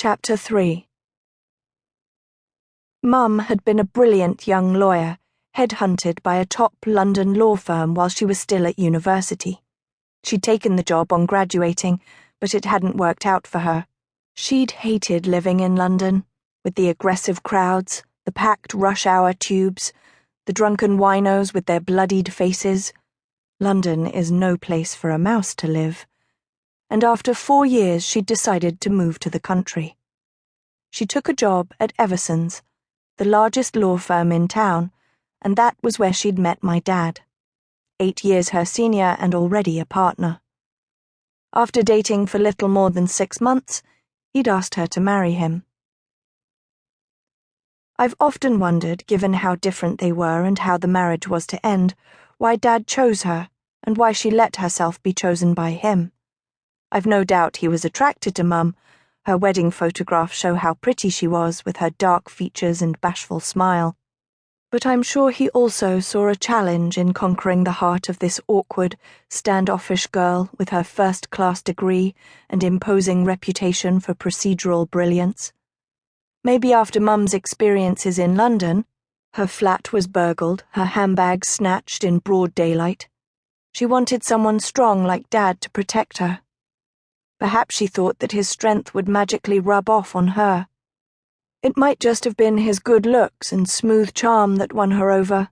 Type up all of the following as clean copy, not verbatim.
Chapter 3. Mum had been a brilliant young lawyer, headhunted by a top London law firm while she was still at university. She'd taken the job on graduating, but it hadn't worked out for her. She'd hated living in London, with the aggressive crowds, the packed rush-hour tubes, the drunken winos with their bloodied faces. London is no place for a mouse to live. And after 4 years she'd decided to move to the country. She took a job at Everson's, the largest law firm in town, and that was where she'd met my dad. 8 years her senior and already a partner. After dating for little more than 6 months, he'd asked her to marry him. I've often wondered, given how different they were and how the marriage was to end, why Dad chose her and why she let herself be chosen by him. I've no doubt he was attracted to Mum. Her wedding photographs show how pretty she was with her dark features and bashful smile. But I'm sure he also saw a challenge in conquering the heart of this awkward, standoffish girl with her first-class degree and imposing reputation for procedural brilliance. Maybe after Mum's experiences in London, her flat was burgled, her handbag snatched in broad daylight. She wanted someone strong like Dad to protect her. Perhaps she thought that his strength would magically rub off on her. It might just have been his good looks and smooth charm that won her over.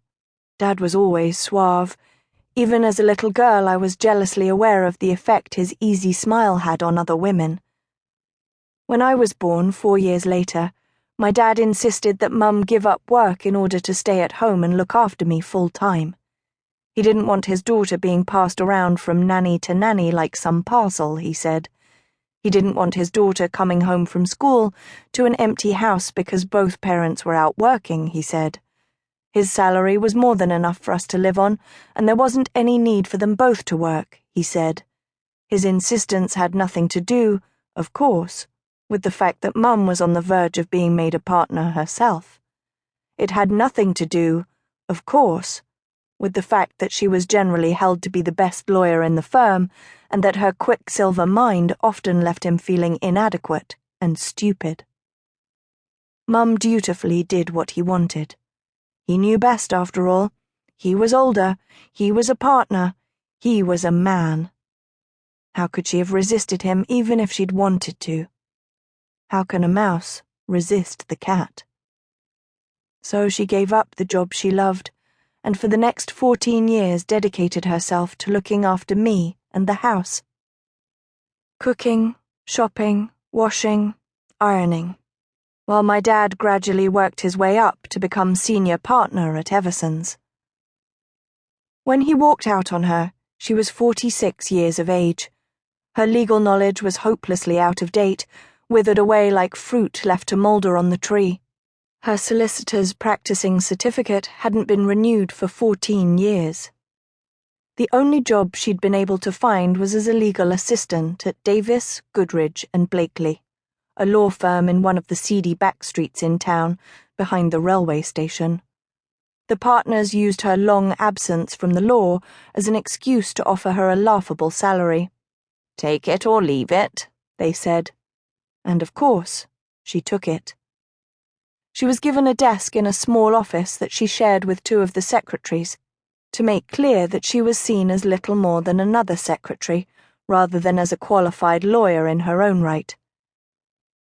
Dad was always suave. Even as a little girl, I was jealously aware of the effect his easy smile had on other women. When I was born 4 years later, my dad insisted that Mum give up work in order to stay at home and look after me full-time. He didn't want his daughter being passed around from nanny to nanny like some parcel, he said. He didn't want his daughter coming home from school to an empty house because both parents were out working, he said. His salary was more than enough for us to live on, and there wasn't any need for them both to work, he said. His insistence had nothing to do, of course, with the fact that Mum was on the verge of being made a partner herself. It had nothing to do, of course, with the fact that she was generally held to be the best lawyer in the firm, and that her quicksilver mind often left him feeling inadequate and stupid. Mum dutifully did what he wanted. He knew best, after all. He was older, he was a partner, he was a man. How could she have resisted him even if she'd wanted to? How can a mouse resist the cat? So she gave up the job she loved, and for the next 14 years dedicated herself to looking after me and the house. Cooking, shopping, washing, ironing, while my dad gradually worked his way up to become senior partner at Everson's. When he walked out on her, she was 46 years of age. Her legal knowledge was hopelessly out of date, withered away like fruit left to moulder on the tree. Her solicitor's practicing certificate hadn't been renewed for 14 years. The only job she'd been able to find was as a legal assistant at Davis, Goodrich & Blakely, a law firm in one of the seedy back streets in town, behind the railway station. The partners used her long absence from the law as an excuse to offer her a laughable salary. "Take it or leave it," they said. And of course, she took it. She was given a desk in a small office that she shared with 2 of the secretaries, to make clear that she was seen as little more than another secretary, rather than as a qualified lawyer in her own right.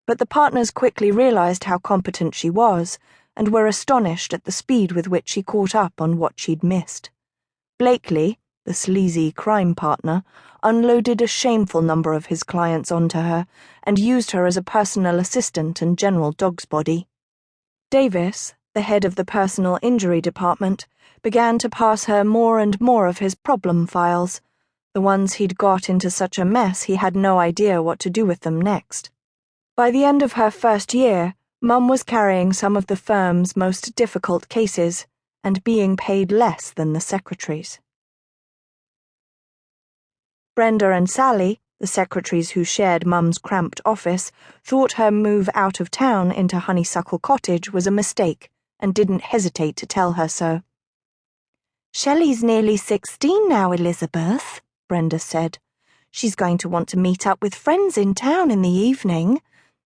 But the partners quickly realized how competent she was, and were astonished at the speed with which she caught up on what she'd missed. Blakely, the sleazy crime partner, unloaded a shameful number of his clients onto her, and used her as a personal assistant and general dog's body. Davis, the head of the personal injury department, began to pass her more and more of his problem files, the ones he'd got into such a mess he had no idea what to do with them next. By the end of her first year, Mum was carrying some of the firm's most difficult cases and being paid less than the secretaries. Brenda and Sally, the secretaries who shared Mum's cramped office, thought her move out of town into Honeysuckle Cottage was a mistake and didn't hesitate to tell her so. "Shelley's nearly 16 now, Elizabeth," Brenda said. "She's going to want to meet up with friends in town in the evening.